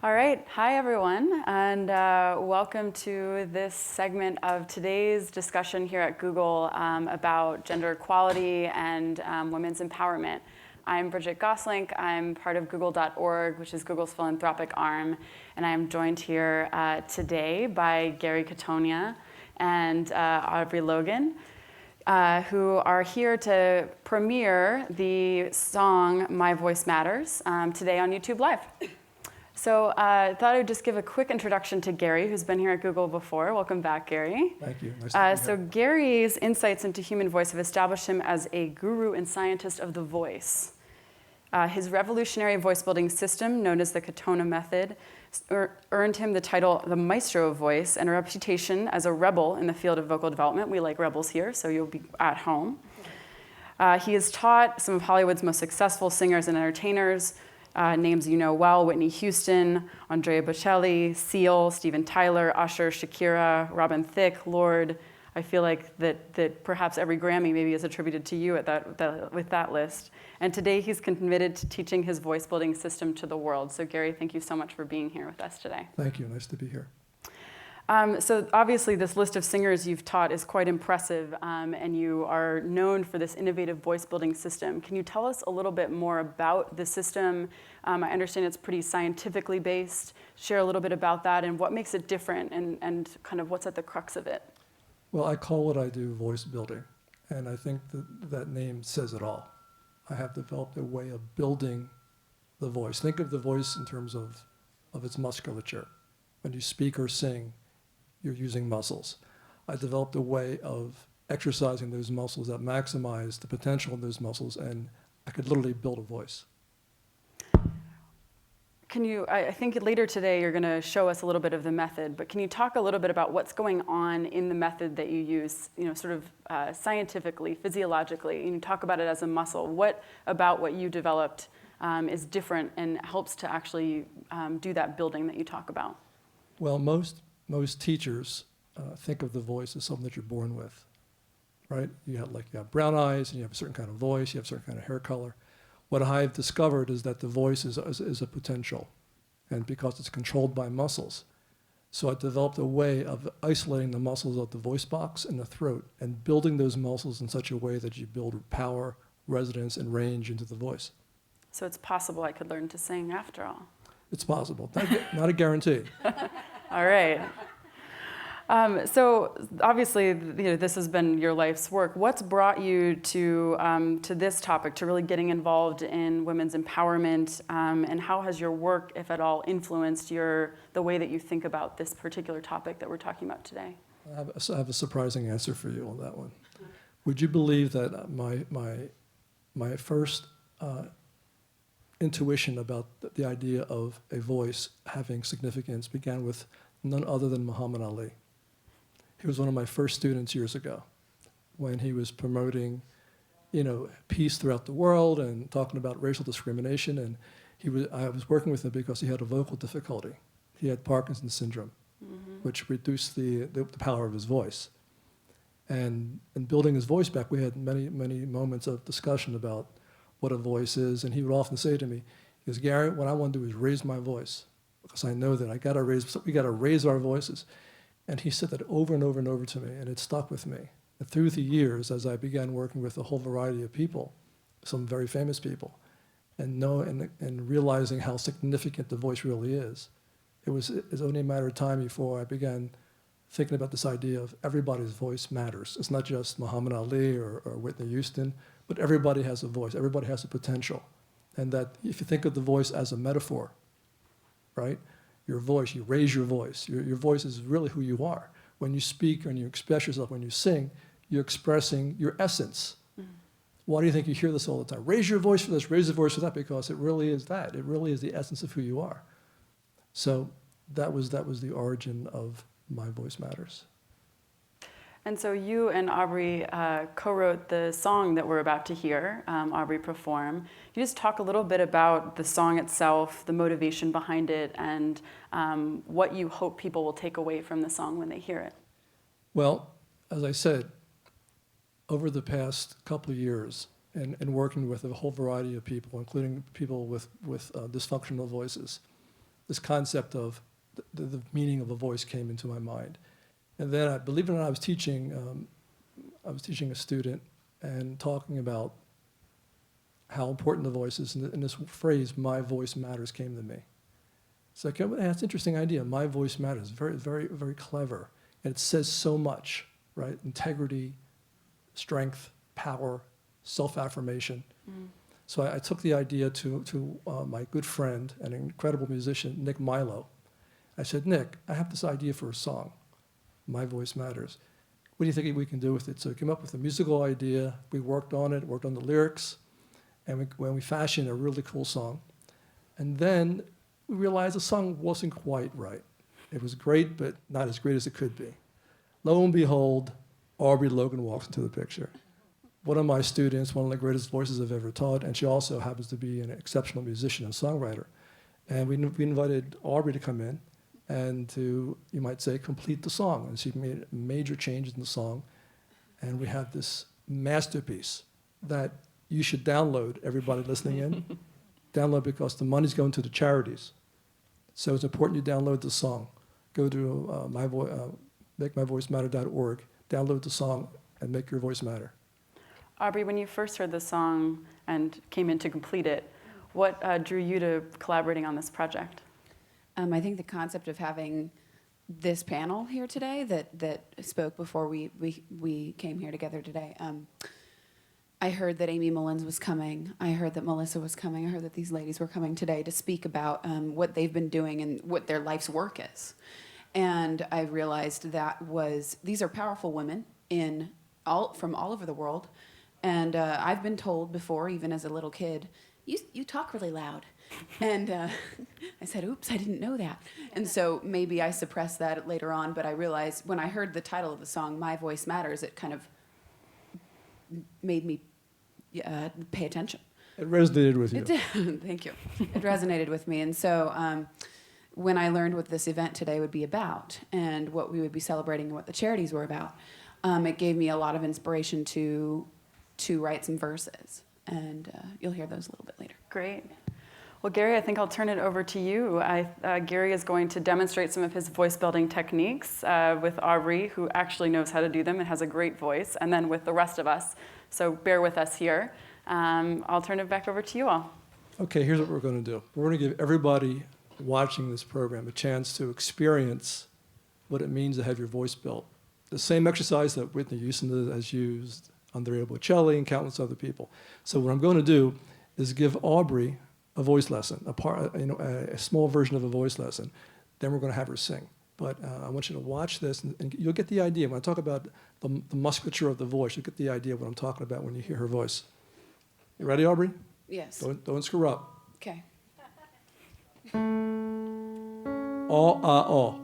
All right, hi everyone, and welcome to this segment of today's discussion here at Google about gender equality and women's empowerment. I'm Bridget Goslink. I'm part of Google.org, which is Google's philanthropic arm, and I'm joined here today by Gary Catona and Aubrey Logan, who are here to premiere the song My Voice Matters today on YouTube Live. So I thought I would just give a quick introduction to Gary, who's been here at Google before. Welcome back, Gary. Thank you. Nice to be here. So Gary's insights into human voice have established him as a guru and scientist of the voice. His revolutionary voice-building system, known as the Catona method, earned him the title the Maestro of Voice and a reputation as a rebel in the field of vocal development. We like rebels here, so you'll be at home. He has taught some of Hollywood's most successful singers and entertainers, names you know well: Whitney Houston, Andrea Bocelli, Seal, Steven Tyler, Usher, Shakira, Robin Thicke, Lorde. I feel like that perhaps every Grammy maybe is attributed to you with that list. And today he's committed to teaching his voice-building system to the world. So Gary, thank you so much for being here with us today. Thank you. Nice to be here. So obviously this list of singers you've taught is quite impressive, and you are known for this innovative voice-building system. Can you tell us a little bit more about the system? I understand it's pretty scientifically based. Share a little bit about that and what makes it different and kind of what's at the crux of it. Well, I call what I do voice building, and I think that name says it all. I have developed a way of building the voice. Think of the voice in terms of its musculature. When you speak or sing, you're using muscles. I developed a way of exercising those muscles that maximize the potential of those muscles, and I could literally build a voice. I think later today you're going to show us a little bit of the method, but can you talk a little bit about what's going on in the method that you use, sort of scientifically, physiologically? You talk about it as a muscle. What about what you developed is different and helps to actually do that building that you talk about? Well, most teachers think of the voice as something that you're born with, right? You have brown eyes, and you have a certain kind of voice, you have a certain kind of hair color. What I've discovered is that the voice is a potential, and because it's controlled by muscles. So I developed a way of isolating the muscles of the voice box and the throat and building those muscles in such a way that you build power, resonance, and range into the voice. So it's possible I could learn to sing after all. It's possible, not a guarantee. All right. So obviously, this has been your life's work. What's brought you to this topic, to really getting involved in women's empowerment, and how has your work, if at all, influenced the way that you think about this particular topic that we're talking about today? I have a surprising answer for you on that one. Would you believe that my first intuition about the idea of a voice having significance began with none other than Muhammad Ali? He was one of my first students years ago when he was promoting, peace throughout the world and talking about racial discrimination. And I was working with him because he had a vocal difficulty. He had Parkinson's syndrome, which reduced the power of his voice. And in building his voice back, we had many, many moments of discussion about what a voice is. And he would often say to me, he goes, "Gary, what I want to do is raise my voice, because I know that we got to raise our voices." And he said that over and over and over to me, and it stuck with me. And through the years, as I began working with a whole variety of people, some very famous people, and realizing how significant the voice really is, it was only a matter of time before I began thinking about this idea of everybody's voice matters. It's not just Muhammad Ali or Whitney Houston, but everybody has a voice. Everybody has a potential. And that if you think of the voice as a metaphor, right? Your voice, you raise your voice. Your voice is really who you are. When you speak and you express yourself, when you sing, you're expressing your essence. Mm-hmm. Why do you think you hear this all the time? Raise your voice for this, raise your voice for that, because it really is that. It really is the essence of who you are. So that was the origin of My Voice Matters. And so you and Aubrey co-wrote the song that we're about to hear Aubrey perform. Can you just talk a little bit about the song itself, the motivation behind it, and what you hope people will take away from the song when they hear it? Well, as I said, over the past couple of years, and working with a whole variety of people, including people with dysfunctional voices, this concept of the meaning of a voice came into my mind. And then, believe it or not, I was teaching a student and talking about how important the voice is, and this phrase, "my voice matters," came to me. It's like, that's an interesting idea. My voice matters. Very, very, very clever. And it says so much, right? Integrity, strength, power, self-affirmation. So I took the idea to my good friend and incredible musician, Nick Milo. I said, "Nick, I have this idea for a song. My voice matters. What do you think we can do with it?" So we came up with a musical idea. We worked on it, worked on the lyrics, and we fashioned a really cool song. And then we realized the song wasn't quite right. It was great, but not as great as it could be. Lo and behold, Aubrey Logan walks into the picture. One of my students, one of the greatest voices I've ever taught, and she also happens to be an exceptional musician and songwriter. And we invited Aubrey to come in and to, you might say, complete the song. And she made major changes in the song. And we have this masterpiece that you should download, everybody listening in. Download, because the money's going to the charities. So it's important you download the song. Go to makemyvoicematter.org, download the song, and make your voice matter. Aubrey, when you first heard the song and came in to complete it, what drew you to collaborating on this project? I think the concept of having this panel here today that spoke before we came here together today. I heard that Amy Mullins was coming. I heard that Melissa was coming. I heard that these ladies were coming today to speak about what they've been doing and what their life's work is. And I realized these are powerful women from all over the world. And I've been told before, even as a little kid, you talk really loud. And I said, oops, I didn't know that. And so maybe I suppressed that later on, but I realized when I heard the title of the song, My Voice Matters, it kind of made me pay attention. It resonated with you. It did. Thank you. It resonated with me. And so when I learned what this event today would be about and what we would be celebrating and what the charities were about, it gave me a lot of inspiration to write some verses. And you'll hear those a little bit later. Great. Well, Gary, I think I'll turn it over to you. Gary is going to demonstrate some of his voice building techniques with Aubrey, who actually knows how to do them and has a great voice, and then with the rest of us. So bear with us here. I'll turn it back over to you all. Okay, here's what we're going to do. We're going to give everybody watching this program a chance to experience what it means to have your voice built. The same exercise that Whitney Houston has used, Andrea Bocelli, and countless other people. So what I'm going to do is give Aubrey a voice lesson, a small version of a voice lesson. Then we're going to have her sing. But I want you to watch this, and you'll get the idea. When I talk about the musculature of the voice, you'll get the idea of what I'm talking about when you hear her voice. You ready, Aubrey? Yes. Don't screw up. Okay. Oh, oh.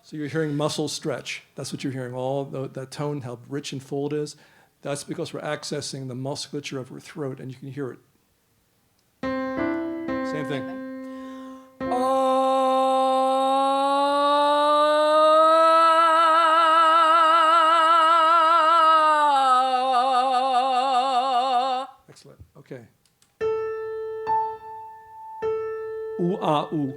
So you're hearing muscle stretch. That's what you're hearing. All that tone, how rich and full it is. That's because we're accessing the musculature of her throat, and you can hear it. Same thing. Excellent. Okay. Ooh, ah, ooh.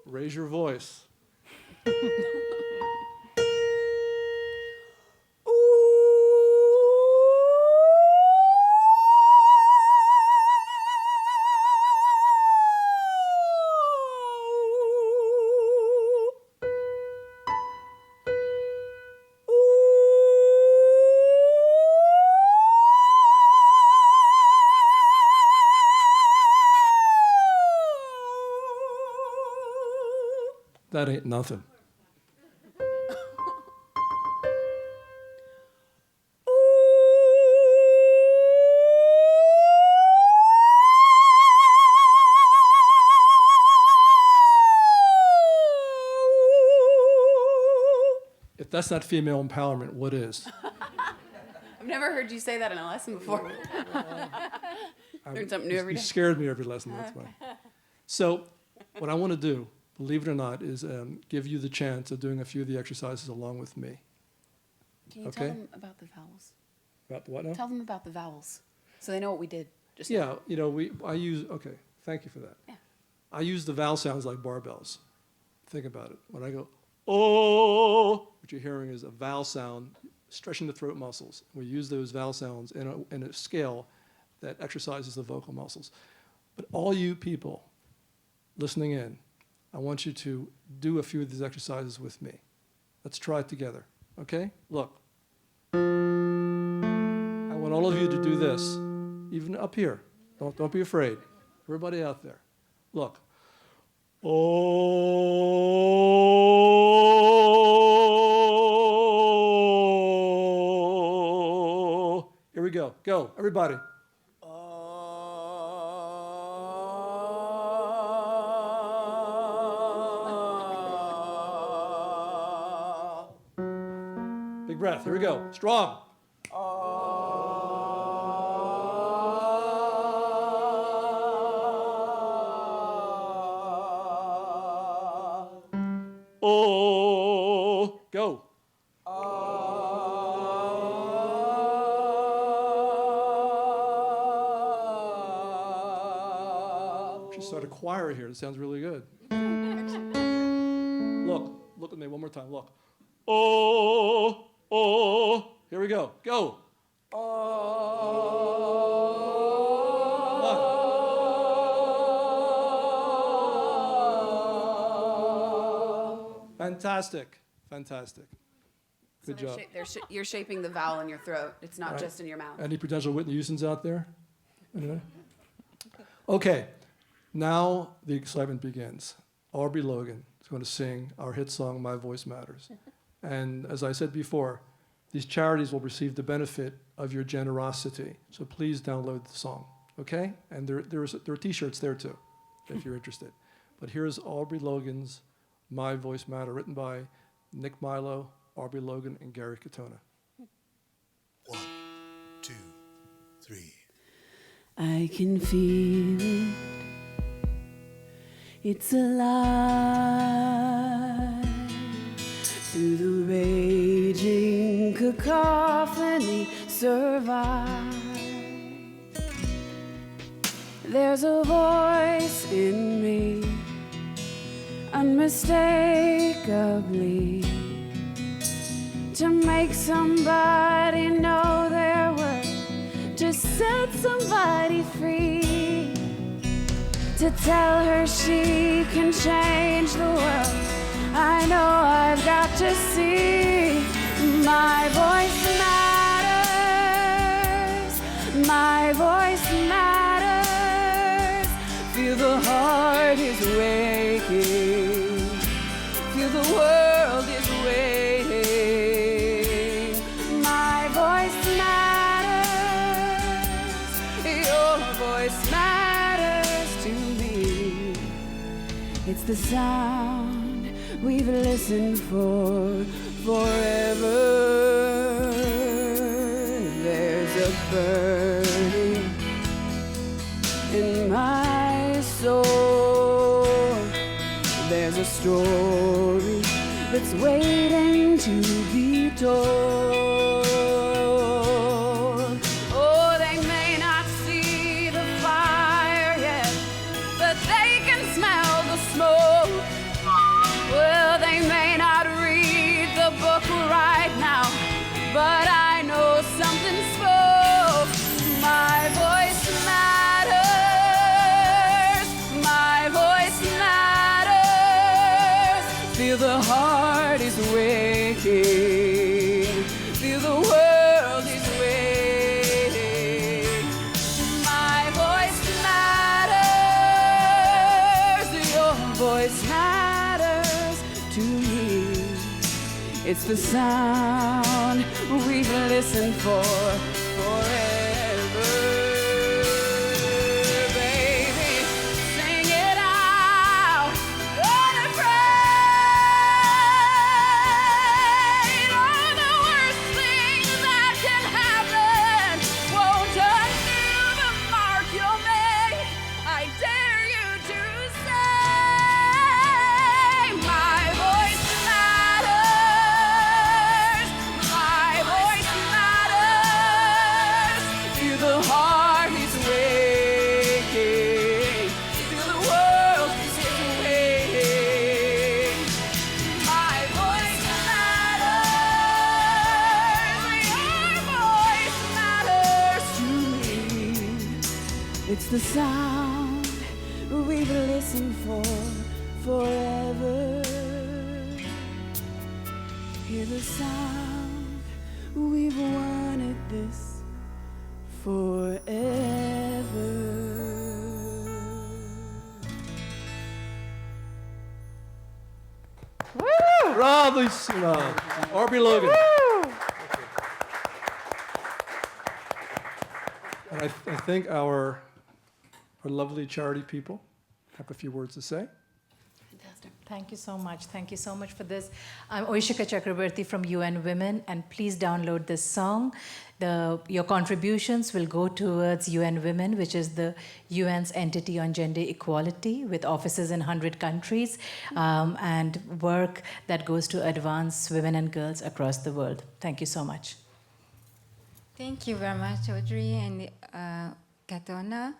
Raise your voice. That ain't nothing. that's not female empowerment, what is? I've never heard you say that in a lesson before. Learn something new every You day. scared me every lesson, that's why. So what I want to do, believe it or not, is give you the chance of doing a few of the exercises along with me. Can you Okay. tell them about the vowels? About the what now? Tell them about the vowels so they know what we did. Just Yeah, you know, okay, thank you for that. Yeah. I use the vowel sounds like barbells. Think about it. When I go, oh, what you're hearing is a vowel sound, stretching the throat muscles. We use those vowel sounds in a scale that exercises the vocal muscles. But all you people listening in, I want you to do a few of these exercises with me. Let's try it together, okay? Look. I want all of you to do this, even up here. Don't be afraid. Everybody out there. Look. Oh. Here we go. Go, everybody. Big breath. Here we go. Strong. Oh, go. Should start a choir here. It sounds really good. Look at me one more time. Look. Oh, oh. Here we go. Go. Fantastic. Fantastic. Good job. You're shaping the vowel in your throat. It's not Right. just in your mouth. Any potential Whitney Houstons out there? Anyway? Okay. Now the excitement begins. Aubrey Logan is going to sing our hit song, My Voice Matters. And as I said before, these charities will receive the benefit of your generosity. So please download the song, okay? And there are T-shirts there too, if you're interested. But here's Aubrey Logan's My Voice Matter, written by Nick Milo, Aubrey Logan, and Gary Catona. 1, 2, 3. I can feel it. It's alive through the raging cacophony. Survive. There's a voice in me, unmistakably, to make somebody know their worth, to set somebody free, to tell her she can change the world. I know I've got to see my voice matters, my voice matters. Feel the heart is waking, feel the world is waiting. My voice matters, your voice matters to me. It's the sound we've listened for forever. There's a burning in my soul. There's a story that's waiting to be told. Oh, they may not see the fire yet, but they can smell the smoke. Well, they may not read the book right now, but I know something spoke. My voice matters, my voice matters. Feel the heart is waking, feel the world is waiting. My voice matters, your voice matters to me. It's the sound we've listened for forever. Baby, sing it out, unafraid. It's the sound we've listened for forever. Hear the sound, we've wanted this forever. Bravissima! Aubrey Logan. And I think our lovely charity people have a few words to say. Thank you so much. Thank you so much for this. I'm Oishika Chakraborty from UN Women, and please download this song. Your contributions will go towards UN Women, which is the UN's entity on gender equality with offices in 100 countries, and work that goes to advance women and girls across the world. Thank you so much. Thank you very much, Audrey and Catona.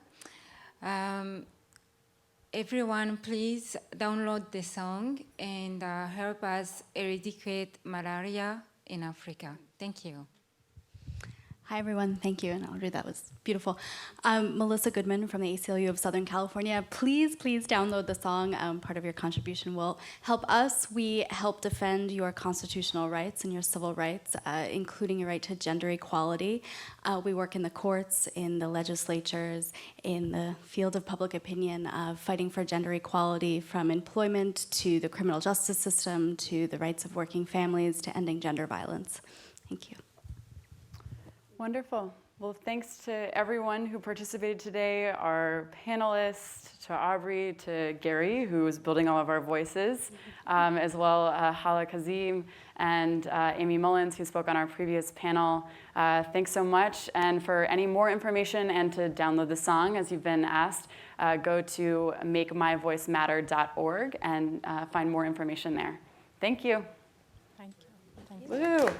Everyone, please download the song and help us eradicate malaria in Africa. Thank you. Hi, everyone. Thank you. And Audrey, that was beautiful. I'm Melissa Goodman from the ACLU of Southern California. Please download the song. Part of your contribution will help us. We help defend your constitutional rights and your civil rights, including your right to gender equality. We work in the courts, in the legislatures, in the field of public opinion, fighting for gender equality from employment to the criminal justice system to the rights of working families to ending gender violence. Thank you. Wonderful. Well, thanks to everyone who participated today, our panelists, to Aubrey, to Gary, who is building all of our voices, as well Hala Kazim and Amy Mullins, who spoke on our previous panel. Thanks so much. And for any more information and to download the song, as you've been asked, go to makemyvoicematter.org and find more information there. Thank you. Thank you. Thank you. Woo!